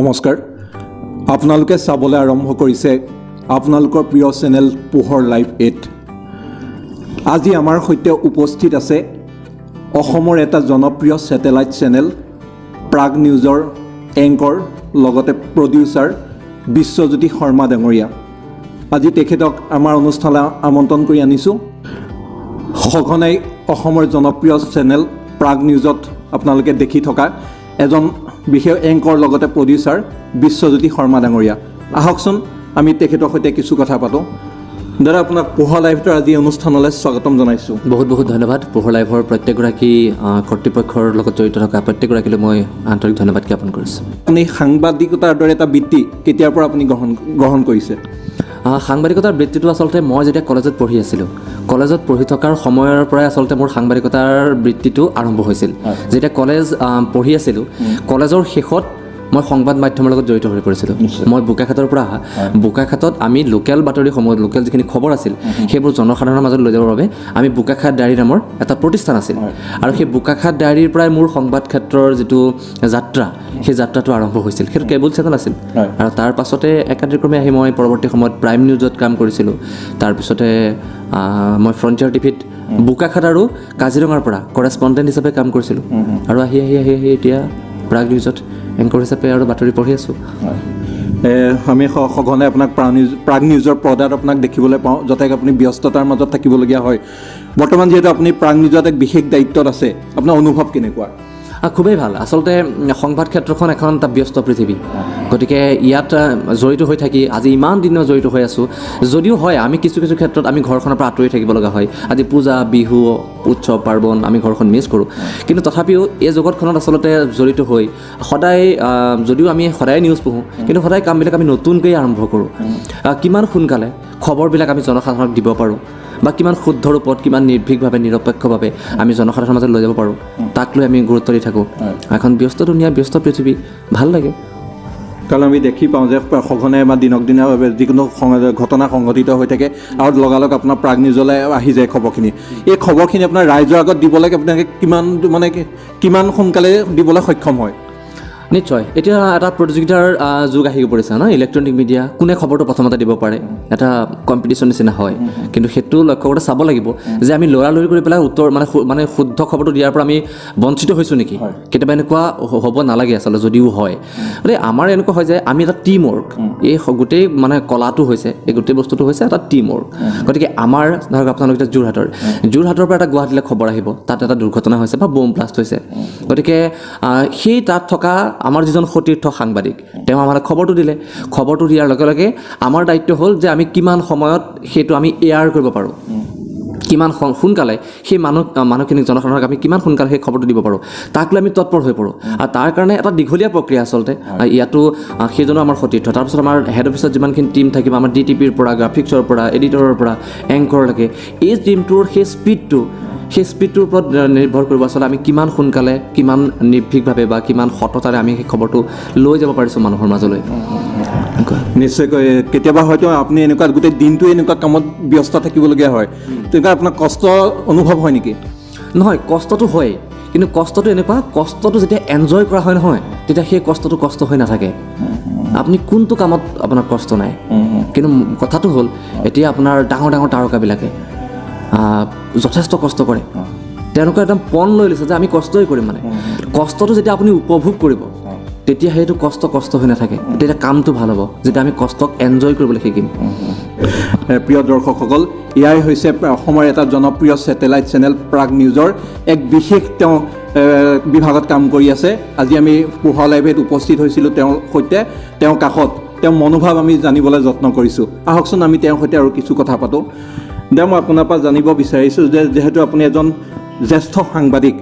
নমস্কাৰ আপোনালোকে চাবলৈ আৰম্ভ কৰিছে আপোনালোকৰ প্ৰিয় চেনেল পোহৰ লাইভ 8 আজি আমাৰ সৈতে উপস্থিত আছে অসমৰ এটা জনপ্ৰিয় স্যাটেলাইট চেনেল প্ৰাগ নিউজৰ এংকৰ লগতে প্ৰডিউচাৰ বিশ্বজ্যোতি শৰ্মা ডাঙৰীয়া আজি তেখেতক আমাৰ অনুষ্ঠানলৈ আমন্ত্ৰণ কৰি আনিছোঁ সঘনাই অসমৰ জনপ্ৰিয় চেনেল প্ৰাগ নিউজত আপোনালোকে দেখি থকা এজন বিশেষ এংকৰ লগতে প্ৰডিউচাৰ বিশ্বজ্যোতি শৰ্মা ডাঙৰীয়া আহকচোন আমি তেখেতৰ সৈতে কিছু কথা পাতোঁ দাদা আপোনাক পোহৰ লাইভৰ আজি অনুষ্ঠানলৈ স্বাগতম জনাইছোঁ বহুত বহুত ধন্যবাদ পোহৰ লাইভৰ প্ৰত্যেকগৰাকী কৰ্তৃপক্ষৰ লগত জড়িত থকা প্ৰত্যেকগৰাকীলৈ মই আন্তৰিক ধন্যবাদ জ্ঞাপন কৰিছোঁ আপুনি সাংবাদিকতাৰ দৰে এটা বৃত্তি কেতিয়াৰ পৰা আপুনি গ্ৰহণ কৰিছে সাংবাদিকতাৰ বৃত্তিটো আচলতে মই যেতিয়া কলেজত পঢ়ি আছিলোঁ কলেজত পঢ়ি থকাৰ সময়ৰ পৰাই আচলতে মোৰ সাংবাদিকতাৰ বৃত্তিটো আৰম্ভ হৈছিল যেতিয়া কলেজ পঢ়ি আছিলোঁ কলেজৰ শেষত মই সংবাদ মাধ্যমৰ লগত জড়িত হৈ পৰিছিলোঁ মই বোকাখাটৰ পৰা অহা বোকাখাটত আমি লোকেল বাতৰিসমূহ লোকেল যিখিনি খবৰ আছিল সেইবোৰ জনসাধাৰণৰ মাজত লৈ যাবৰ বাবে আমি বোকাখাট ডায়েৰী নামৰ এটা প্ৰতিষ্ঠান আছিল আৰু সেই বোকাখাট ডায়েৰীৰ পৰাই মোৰ সংবাদ ক্ষেত্ৰৰ যিটো যাত্ৰা সেই যাত্ৰাটো আৰম্ভ হৈছিল সেইটো কেবল চেনেল আছিল আৰু তাৰ পাছতে একাদিক্ৰমে আহি মই পৰৱৰ্তী সময়ত প্ৰাইম নিউজত কাম কৰিছিলোঁ তাৰপিছতে মই ফ্ৰণ্টিয়াৰ টিভিত বোকাখাট আৰু কাজিৰঙাৰ পৰা কৰেছপণ্ডেণ্ট হিচাপে কাম কৰিছিলোঁ আৰু আহি এতিয়া প্ৰাগ নিউজত এংকৰ হিচাপে আৰু বাতৰি পঢ়ি আছোঁ আমি সঘনাই আপোনাক প্ৰাগ নিউজৰ পৰ্দাত আপোনাক দেখিবলৈ পাওঁ য'তে আপুনি ব্যস্ততাৰ মাজত থাকিবলগীয়া হয় বৰ্তমান যিহেতু আপুনি প্ৰাগ নিউজত এক বিশেষ দায়িত্বত আছে আপোনাৰ অনুভৱ কেনেকুৱা খুবেই ভাল আচলতে সংবাদ ক্ষেত্ৰখন এখন এটা ব্যস্ত পৃথিৱী গতিকে ইয়াত জড়িত হৈ থাকি আজি ইমান দিনৰ জড়িত হৈ আছোঁ যদিও হয় আমি কিছু ক্ষেত্ৰত আমি ঘৰখনৰ পৰা আঁতৰি থাকিব লগা হয় আজি পূজা বিহু উৎসৱ পাৰ্বণ আমি ঘৰখন মিছ কৰোঁ কিন্তু তথাপিও এই জগতখনত আচলতে জড়িত হৈ সদায় যদিও আমি সদায় নিউজ পঢ়োঁ কিন্তু সদায় কামবিলাক আমি নতুনকৈ আৰম্ভ কৰোঁ কিমান সোনকালে খবৰবিলাক আমি জনসাধাৰণক দিব পাৰোঁ বা কিমান শুদ্ধ ৰূপত কিমান নিৰ্ভীকভাৱে নিৰপেক্ষভাৱে আমি জনসাধাৰণৰ মাজত লৈ যাব পাৰোঁ তাক লৈ আমি গুৰুত্ব দি থাকোঁ এখন ব্যস্ত দুনীয়া ব্যস্ত পৃথিৱী ভাল লাগে কাৰণ আমি দেখি পাওঁ যে সঘনাই বা দিনক দিনে যিকোনো ঘটনা সংঘটিত হৈ থাকে আৰু লগালগ আপোনাৰ প্ৰাগ নিউজলৈ আহি যায় খবৰখিনি এই খবৰখিনি আপোনাৰ ৰাইজৰ আগত দিবলৈ আপোনালোকে কিমান সোনকালে দিবলৈ সক্ষম হয় নিশ্চয় এতিয়া এটা প্ৰতিযোগিতাৰ যুগ আহি পৰিছে ন ইলেক্ট্ৰনিক মিডিয়া কোনে খবৰটো প্ৰথমতে দিব পাৰে এটা কম্পিটিশ্যন নিচিনা হয় কিন্তু সেইটো লক্ষ্য কৰি চাব লাগিব যে আমি লৰালৰি কৰি পেলাই উত্তৰ মানে শুদ্ধ খবৰটো দিয়াৰ পৰা আমি বঞ্চিত হৈছোঁ নেকি কেতিয়াবা এনেকুৱা হ'ব নালাগে আচলতে যদিও হয় গতিকে আমাৰ এনেকুৱা হয় যে আমি এটা টিম ৱৰ্ক এই গোটেই মানে কলাটো হৈছে এই গোটেই বস্তুটো হৈছে এটা টিম ৱৰ্ক গতিকে আমাৰ ধৰক আপোনালোক এতিয়া যোৰহাটৰ পৰা এটা গুৱাহাটীলৈ খবৰ আহিব তাত এটা দুৰ্ঘটনা হৈছে বা বম ব্লাষ্ট হৈছে গতিকে সেই তাত থকা আমাৰ যিজন সতীৰ্থ সাংবাদিক তেওঁ আমাক খবৰটো দিলে খবৰটো দিয়াৰ লগে লগে আমাৰ দায়িত্ব হ'ল যে আমি কিমান সময়ত সেইটো আমি এয়াৰ কৰিব পাৰোঁ কিমান সোনকালে সেই মানুহখিনিক জনসাধাৰণক আমি কিমান সোনকালে সেই খবৰটো দিব পাৰোঁ তাক লৈ আমি তৎপৰ হৈ পৰোঁ আৰু তাৰ কাৰণে এটা দীঘলীয়া প্ৰক্ৰিয়া আচলতে ইয়াতো সেইজনো আমাৰ সতীৰ্থ তাৰপিছত আমাৰ হেড অফিচত যিমানখিনি টীম থাকিব আমাৰ DTPৰ পৰা গ্ৰাফিক্সৰ পৰা এডিটৰৰ পৰা এংকৰলৈকে এই টীমটোৰ সেই স্পীডটোৰ ওপৰত নিৰ্ভৰ কৰিব আচলতে আমি কিমান সোনকালে কিমান নিৰ্ভীকভাৱে বা কিমান সততাৰে আমি সেই খবৰটো লৈ যাব পাৰিছোঁ মানুহৰ মাজলৈ নিশ্চয়কৈ কেতিয়াবা হয়তো আপুনি এনেকুৱা গোটেই দিনটো এনেকুৱা কামত ব্যস্ত থাকিবলগীয়া হয় তেনেকুৱা আপোনাৰ কষ্ট অনুভৱ হয় নেকি নহয় কষ্টটো হয় কিন্তু কষ্টটো এনেকুৱা কষ্টটো যেতিয়া এনজয় কৰা হয় নহয় তেতিয়া সেই কষ্টটো কষ্ট হৈ নাথাকে আপুনি কোনটো কামত আপোনাৰ কষ্ট নাই কিন্তু কথাটো হ'ল এতিয়া আপোনাৰ ডাঙৰ তাৰকাবিলাকে যথেষ্ট কষ্ট কৰে তেওঁলোকে একদম পণ লৈ লৈছে যে আমি কষ্টই কৰিম মানে কষ্টটো যেতিয়া আপুনি উপভোগ কৰিব তেতিয়া সেইটো কষ্ট হৈ নাথাকে তেতিয়া কামটো ভাল হ'ব যেতিয়া আমি কষ্টক এনজয় কৰিবলৈ শিকিম প্ৰিয় দৰ্শকসকল এয়াই হৈছে অসমৰ এটা জনপ্ৰিয় স্যাটেলাইট চেনেল প্ৰাগ নিউজৰ এক বিশেষ তেওঁ বিভাগত কাম কৰি আছে আজি আমি পোহৰ লাইভত উপস্থিত হৈছিলোঁ তেওঁৰ সৈতে তেওঁৰ কাষত তেওঁৰ মনোভাৱ আমি জানিবলৈ যত্ন কৰিছোঁ আহকচোন আমি তেওঁৰ সৈতে আৰু কিছু কথা পাতোঁ মই আপোনাৰ পৰা জানিব বিচাৰিছোঁ যে যিহেতু আপুনি এজন জ্যেষ্ঠ সাংবাদিক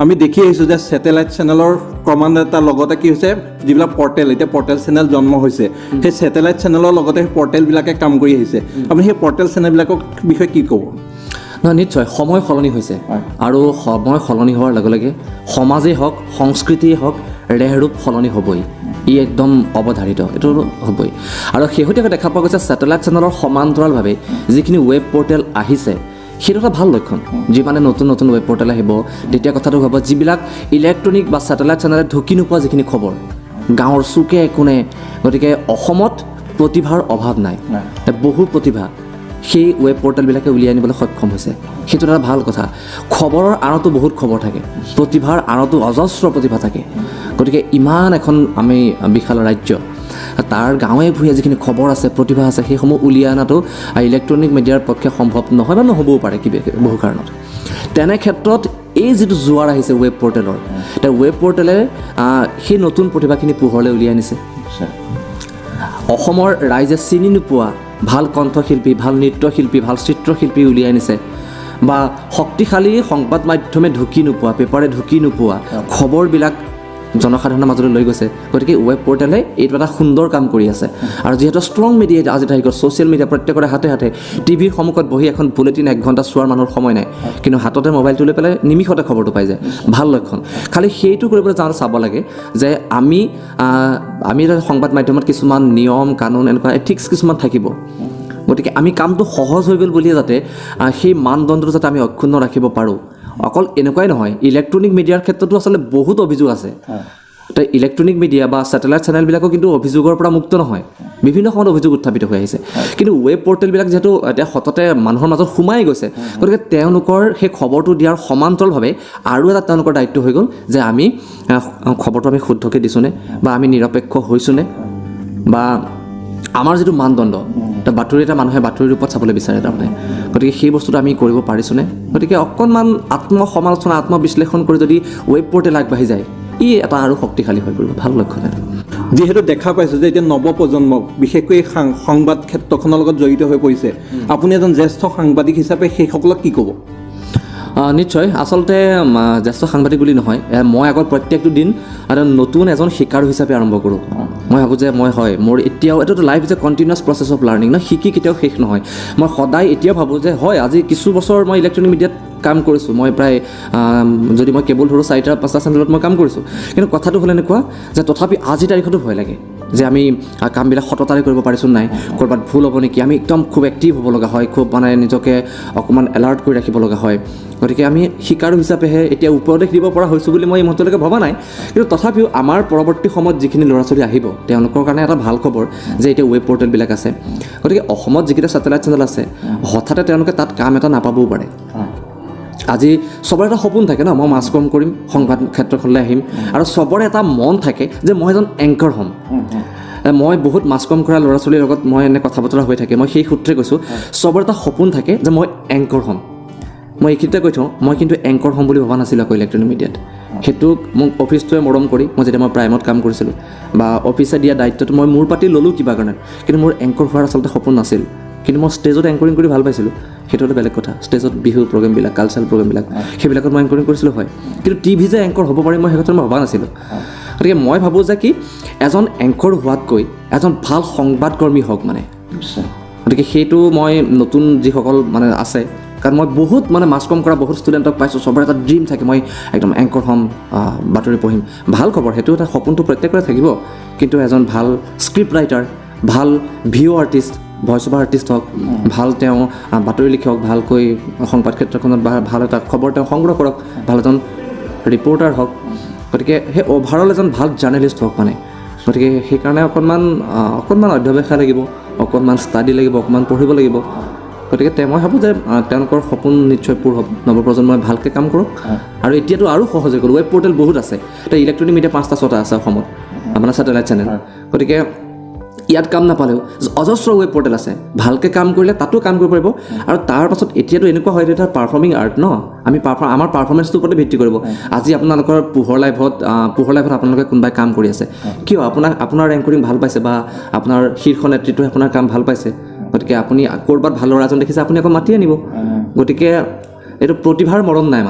আমি দেখি আহিছোঁ যে স্যাটেলাইট চেনেলৰ ক্ৰমান্বয়তাৰ লগতে কি হৈছে যিবিলাক পৰ্টেল এতিয়া পৰ্টেল চেনেল জন্ম হৈছে সেই স্যাটেলাইট চেনেলৰ লগতে সেই পৰ্টেলবিলাকে কাম কৰি আহিছে আপুনি সেই পৰ্টেল চেনেলবিলাকৰ বিষয়ে কি ক'ব নহয় নিশ্চয় সময় সলনি হৈছে আৰু সময় সলনি হোৱাৰ লগে লগে সমাজেই হওক সংস্কৃতিয়েই হওক ৰেহৰূপ সলনি হ'বই ই একদম অৱধাৰিত এইটো হ'বই আৰু শেহতীয়াকৈ দেখা পোৱা গৈছে স্যাটেলাইট চেনেলৰ সমান্তৰালভাৱে যিখিনি ৱেব পৰ্টেল আহিছে সেইটো এটা ভাল লক্ষণ যিমানে নতুন ৱেব পৰ্টেল আহিব তেতিয়া কথাটো হ'ব যিবিলাক ইলেক্ট্ৰনিক বা স্যাটেলাইট চেনেলে ঢুকি নোপোৱা যিখিনি খবৰ গাঁৱৰ চুকে কোণে। গতিকে অসমত প্ৰতিভাৰ অভাৱ নাই, বহু প্ৰতিভা সেই ৱেব পৰ্টেলবিলাকে উলিয়াই আনিবলৈ সক্ষম হৈছে। সেইটো এটা ভাল কথা। খবৰৰ আঁৰতো বহুত খবৰ থাকে, প্ৰতিভাৰ আঁৰতো অজস্ৰ প্ৰতিভা থাকে। গতিকে ইমান এখন আমি বিশাল ৰাজ্য, তাৰ গাঁৱে ভূঞে যিখিনি খবৰ আছে, প্ৰতিভা আছে, সেইসমূহ উলিয়াই অনাটো ইলেক্ট্ৰনিক মিডিয়াৰ পক্ষে সম্ভৱ নহয় বা নহ'বও পাৰে বহু কাৰণত। তেনে ক্ষেত্ৰত এই যিটো জোৱাৰ আহিছে ৱেব পৰ্টেলৰ, এতিয়া ৱেব পৰ্টেলে সেই নতুন প্ৰতিভাখিনি পোহৰলৈ উলিয়াই আনিছে। অসমৰ ৰাইজে চিনি নোপোৱা ভাল কণ্ঠশিল্পী, ভাল নৃত্যশিল্পী, ভাল চিত্ৰশিল্পী উলিয়াই আনিছে, বা শক্তিশালী সংবাদ মাধ্যমে ঢুকি নোপোৱা, পেপাৰে ঢুকি নোপোৱা খবৰবিলাক জনসাধাৰণৰ মাজলৈ লৈ গৈছে। গতিকে ৱেব পৰ্টেলে এইটো এটা সুন্দৰ কাম কৰি আছে। আৰু যিহেতু ষ্ট্ৰং মিডিয়া আজি তাৰিখত ছ'চিয়েল মিডিয়া প্ৰত্যেকৰে হাতে হাতে, টিভিৰ সন্মুখত বহি এখন বুলেটিন 1 ঘণ্টা চোৱাৰ মানুহৰ সময় নাই, কিন্তু হাততে মোবাইলটো লৈ পেলাই নিমিষতে খবৰটো পাই যায়। ভাল লক্ষণ। খালি সেইটো কৰিবলৈ যাওঁতে চাব লাগে যে আমি এটা সংবাদ মাধ্যমত কিছুমান নিয়ম কানুন এনেকুৱা এথিক্স কিছুমান থাকিব। গতিকে আমি কামটো সহজ হৈ গ'ল বুলিয়ে যাতে সেই মানদণ্ডটো যাতে আমি অক্ষুণ্ণ ৰাখিব পাৰোঁ। অকল এনেকুৱাই নহয়, ইলেক্ট্ৰনিক মিডিয়াৰ ক্ষেত্ৰতো আচলতে বহুত অভিযোগ আছে। তো ইলেক্ট্ৰনিক মিডিয়া বা ছেটেলাইট চেনেলবিলাকো কিন্তু অভিযোগৰ পৰা মুক্ত নহয়, বিভিন্ন সময়ত অভিযোগ উত্থাপিত হৈ আহিছে। কিন্তু ৱেব পৰ্টেলবিলাক যিহেতু এতিয়া সততে মানুহৰ মাজত সোমাই গৈছে, গতিকে তেওঁলোকৰ সেই খবৰটো দিয়াৰ সমান্তৰালভাৱে আৰু এটা তেওঁলোকৰ দায়িত্ব হৈ গ'ল যে আমি খবৰটো আমি শুদ্ধকৈ দিছোঁনে, বা আমি নিৰপেক্ষ হৈছোঁনে, বা আমাৰ যিটো মানদণ্ড, বাতৰি এটা মানুহে বাতৰিৰ ৰূপত চাবলৈ বিচাৰে তাৰমানে, গতিকে সেই বস্তুটো আমি কৰিব পাৰিছোঁনে। গতিকে অকণমান আত্মসমালোচনা, আত্মবিশ্লেষণ কৰি যদি ৱেব পৰ্টেল আগবাঢ়ি যায়, ই এটা আৰু শক্তিশালী হৈ পৰিব। ভাল লক্ষণ এটা। যিহেতু দেখা পাইছোঁ যে এতিয়া নৱপ্ৰজন্মক বিশেষকৈ সংবাদ ক্ষেত্ৰখনৰ লগত জড়িত হৈ পৰিছে, আপুনি এজন জ্যেষ্ঠ সাংবাদিক হিচাপে সেইসকলক কি ক'ব? নিশ্চয়, আচলতে জ্যেষ্ঠ সাংবাদিক বুলি নহয়, মই আগত প্ৰত্যেকটো দিন নতুন এজন শিকাৰু হিচাপে আৰম্ভ কৰোঁ। মই ভাবোঁ যে মোৰ এতিয়াও এইটোতো life is a continuous process of learning ন, শিকি কেতিয়াও শেষ নহয়। মই সদায় এতিয়াও ভাবোঁ যে আজি কিছু বছৰ মই ইলেক্ট্ৰনিক মিডিয়াত কাম কৰিছোঁ, মই প্ৰায় যদি মই কেৱল ধৰোঁ 4-5টা চেনেলত মই কাম কৰিছোঁ, কিন্তু কথাটো হ'ল এনেকুৱা যে তথাপি আজিৰ তাৰিখতো ভয় লাগে যে আমি কামবিলাক সততাৰে কৰিব পাৰিছোঁ নাই, ক'ৰবাত ভুল হ'ব নেকি। আমি একদম খুব এক্টিভ হ'ব লগা হয়, খুব নিজকে অকণমান এলাৰ্ট কৰি ৰাখিব লগা হয়। গতিকে আমি শিকাৰু হিচাপেহে এতিয়া উপদেশ দিব পৰা হৈছোঁ বুলি মই এই মুহূৰ্তলৈকে ভবা নাই। কিন্তু তথাপিও আমাৰ পৰৱৰ্তী সময়ত যিখিনি ল'ৰা ছোৱালী আহিব, তেওঁলোকৰ কাৰণে এটা ভাল খবৰ যে এতিয়া ৱেব পৰ্টেলবিলাক আছে। গতিকে অসমত যিকেইটা ছেটেলাইট চেনেল আছে, হঠাতে তেওঁলোকে তাত কাম এটা নাপাবও পাৰে। আজি চবৰে এটা সপোন থাকে ন, মই মাছ কম কৰিম, সংবাদ ক্ষেত্ৰখনলৈ আহিম, আৰু চবৰে এটা মন থাকে যে মই এজন এংকৰ হ'ম। মই বহুত মাছ কম কৰা ল'ৰা ছোৱালীৰ লগত মই এনে কথা বতৰা হৈ থাকে, মই সেই সূত্ৰে কৈছোঁ, চবৰে এটা সপোন থাকে যে মই এংকৰ হ'ম। মই এইখিনিতে কৈ থওঁ, মই কিন্তু এংকৰ হ'ম বুলি ভবা নাছিলোঁ আকৌ ইলেক্ট্ৰনিক মিডিয়াত। সেইটোক মোক অফিচটোৱে মৰম কৰি, যেতিয়া মই প্ৰাইমত কাম কৰিছিলোঁ, বা অফিচে দিয়া দায়িত্বটো মই মোৰ পাতি ল'লোঁ কিবা কাৰণে, কিন্তু মোৰ এংকৰ হোৱাৰ আচলতে সপোন নাছিল। কিন্তু মই ষ্টেজত এংকৰিং কৰি ভাল পাইছিলোঁ, সেইটো এটা বেলেগ কথা। ষ্টেজত বিহু প্ৰগ্ৰেমবিলাক, কালচাৰেল প্ৰগ্ৰেমবিলাক, সেইবিলাকত মই এংকৰিং কৰিছিলোঁ হয়, কিন্তু টিভি যে এংকৰ হ'ব পাৰিম মই সেই কথা মই ভবা নাছিলোঁ। গতিকে মই ভাবোঁ যে কি, এজন এংকৰ হোৱাতকৈ এজন ভাল সংবাদকৰ্মী হওক মানে। গতিকে সেইটো মই নতুন যিসকল আছে, কাৰণ মই বহুত মাছ কম কৰা বহুত ষ্টুডেণ্টক পাইছোঁ, চবৰে এটা ড্ৰিম থাকে, মই একদম এংকৰ হ'ম, বাতৰি পঢ়িম। ভাল খবৰ, সেইটো এটা সপোনটো প্ৰত্যেকৰে থাকিব। কিন্তু এজন ভাল স্ক্ৰিপ্ট ৰাইটাৰ, ভাল video' artist, voice over artist হওক, ভাল তেওঁ বাতৰি লিখক, ভালকৈ সংবাদ ক্ষেত্ৰখনত ভাল এটা খবৰ তেওঁ সংগ্ৰহ কৰক, ভাল এজন ৰিপৰ্টাৰ হওক। গতিকে সেই অভাৰঅল এজন ভাল জাৰ্নেলিষ্ট হওক গতিকে সেইকাৰণে অকণমান অধ্যৱসায় লাগিব, অকণমান ষ্টাডি লাগিব, অকণমান পঢ়িব লাগিব। গতিকে মই ভাবোঁ যে তেওঁলোকৰ সপোন নিশ্চয় পূৰ হ'ব, নৱপ্ৰজন্মই ভালকৈ কাম কৰক। আৰু এতিয়াতো আৰু সহজ হৈ গ'ল, ৱেব পৰ্টেল বহুত আছে। এতিয়া ইলেক্ট্ৰনিক মিডিয়া 5-6টা আছে অসমত, ছেটেলাইট চেনেল। গতিকে ইয়াত কাম নাপালেও অজস্ৰ ৱেব পৰ্টেল আছে, ভালকৈ কাম কৰিলে তাতো কাম কৰিব পাৰিব। আৰু তাৰ পাছত এতিয়াতো এনেকুৱা হয়, এটা পাৰফৰ্মিং আৰ্ট ন, আমি আমাৰ পাৰফৰ্মেঞ্চটোৰ ওপৰতে ভিত্তি কৰিব। আজি আপোনালোকৰ পোহৰ লাইভত আপোনালোকে কোনোবাই কাম কৰি আছে, কিয় আপোনাৰ এংকৰিং ভাল পাইছে, বা আপোনাৰ শীৰ্ষ নেতৃত্বই আপোনাৰ কাম ভাল পাইছে, গতিকে আপুনি ক'ৰবাত ভাল ল'ৰা এজন দেখিছে, আপুনি আকৌ মাতি আনিব। গতিকে এইটো প্ৰতিভাৰ মৰণ নাই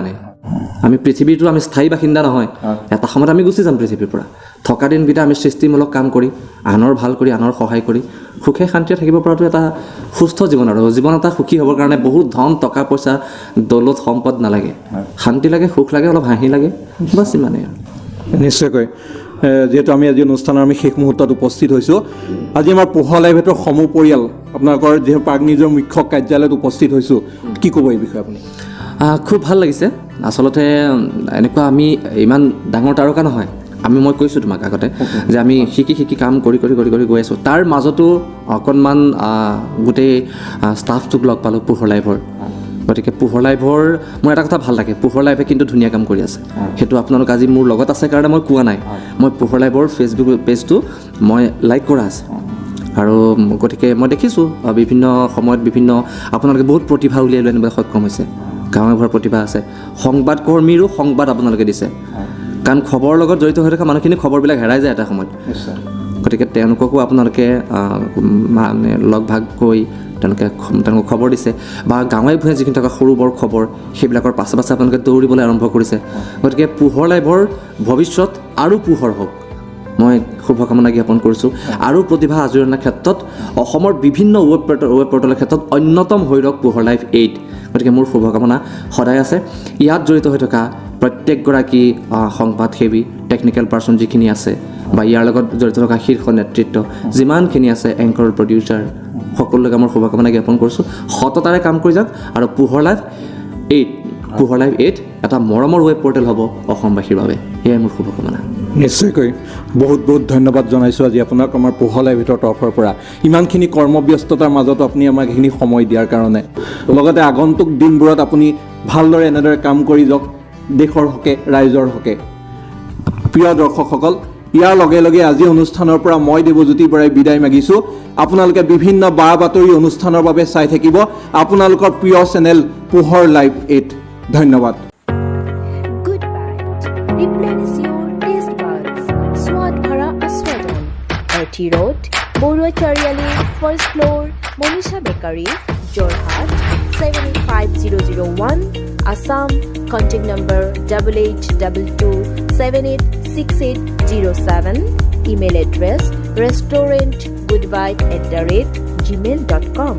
আমি পৃথিৱীটো আমি স্থায়ী বাসিন্দা নহয়, এটা সময়ত আমি গুচি যাম পৃথিৱীৰ পৰা। থকা দিনকেইটা আমি সৃষ্টিমূলক কাম কৰি, আনৰ ভাল কৰি, আনৰ সহায় কৰি সুখে শান্তিৰে থাকিব পৰাটো এটা সুস্থ জীৱন। আৰু জীৱন এটা সুখী হ'বৰ কাৰণে বহুত ধন টকা পইচা দৌলত সম্পদ নালাগে, শান্তি লাগে, সুখ লাগে, অলপ হাঁহি লাগে, বাছ ইমানেই আৰু। নিশ্চয়কৈ, যিহেতু আমি আজি অনুষ্ঠানৰ শেষ মুহূৰ্তত উপস্থিত হৈছোঁ, আজি আমাৰ পোহৰ লাইভেটৰ সমূহ পৰিয়াল আপোনালোকৰ যিহেতু নিজৰ মুখ্য কাৰ্যালয়ত উপস্থিত হৈছোঁ, কি ক'ব এই বিষয়ে আপুনি? খুব ভাল লাগিছে। আচলতে এনেকুৱা আমি ইমান ডাঙৰ তাৰকা নহয়, মই কৈছোঁ তোমাক আগতে যে আমি শিকি কাম কৰি গৈ আছোঁ। তাৰ মাজতো অকণমান গোটেই ষ্টাফটোক লগ পালোঁ পোহৰ লাইভৰ। গতিকে পোহৰ লাইভৰ মোৰ এটা কথা ভাল লাগে, পোহৰ লাইভে কিন্তু ধুনীয়া কাম কৰি আছে। সেইটো আপোনালোক আজি মোৰ লগত আছে কাৰণে মই কোৱা নাই, মই পোহৰ লাইভৰ ফেচবুক পেজটো মই লাইক কৰা আছে। আৰু গতিকে মই দেখিছোঁ বিভিন্ন সময়ত আপোনালোকে বহুত প্ৰতিভা উলিয়াই লৈ আনিবলৈ সক্ষম হৈছে। গাঁৱে ভূঞৰ প্ৰতিভা আছে, সংবাদকৰ্মীৰো সংবাদ আপোনালোকে দিছে, কাৰণ খবৰৰ লগত জড়িত হৈ থকা মানুহখিনি খবৰবিলাক হেৰাই যায় এটা সময়ত। গতিকে তেওঁলোককো আপোনালোকে মানে লগ ভাগ কৰি তেওঁলোকক খবৰ দিছে, বা গাঁৱে ভূঞে যিখিনি থকা সৰু বৰ খবৰ সেইবিলাকৰ পাছে আপোনালোকে দৌৰিবলৈ আৰম্ভ কৰিছে। গতিকে পোহৰ লাইভৰ ভৱিষ্যত আৰু পোহৰ হওক, মই শুভকামনা জ্ঞাপন কৰিছোঁ। আৰু প্ৰতিভা আজৰি অনাৰ ক্ষেত্ৰত অসমৰ বিভিন্ন ৱেব পৰ্টেলৰ ক্ষেত্ৰত অন্যতম হৈ ৰওক পোহৰ লাইভ 8। গতিকে মোৰ শুভকামনা সদায় আছে। ইয়াত জড়িত হৈ থকা প্ৰত্যেকগৰাকী সংবাদসেৱী, টেকনিকেল পাৰ্চন যিখিনি আছে, বা ইয়াৰ লগত জড়িত থকা শীৰ্ষ নেতৃত্ব যিমানখিনি আছে, এংকৰ, প্ৰডিউচাৰ, সকলোকে মই শুভকামনা জ্ঞাপন কৰিছোঁ। সততাৰে কাম কৰি যাওক, আৰু পোহৰ লাইভ 8 এটা মৰমৰ ৱেব পৰ্টেল হ'ব অসমবাসীৰ বাবে। সেয়াই মোৰ শুভকামনা। নিশ্চয়কৈ বহুত ধন্যবাদ জনাইছোঁ আজি আপোনাক আমাৰ পোহৰ লাইভৰ তৰফৰ পৰা, ইমানখিনি কৰ্মব্যস্ততাৰ মাজতো আপুনি আমাক এইখিনি সময় দিয়াৰ কাৰণে। লগতে আগন্তুক দিনবোৰত আপুনি ভালদৰে এনেদৰে কাম কৰি যাওক দেশৰ হকে, ৰাইজৰ হকে। প্ৰিয় দৰ্শকসকল, ইয়াৰ লগে লগে আজি অনুষ্ঠানৰ পৰা মই দেৱজ্যোতি বৰাই বিদায় মাগিছোঁ। আপোনালোকে বিভিন্ন বা বাতৰি অনুষ্ঠানৰ বাবে চাই থাকিব আপোনালোকৰ প্ৰিয় চেনেল পোহৰ লাইভ 8। ধন্যবাদ। Replenish your taste buds. Swad Bhara Aswadan. RT Road, Borua Chariali, first floor, Monisha Bakery, Jorhat, 785-001, Assam. Contact number 8822786807. Email address restaurantgoodvibe@gmail.com.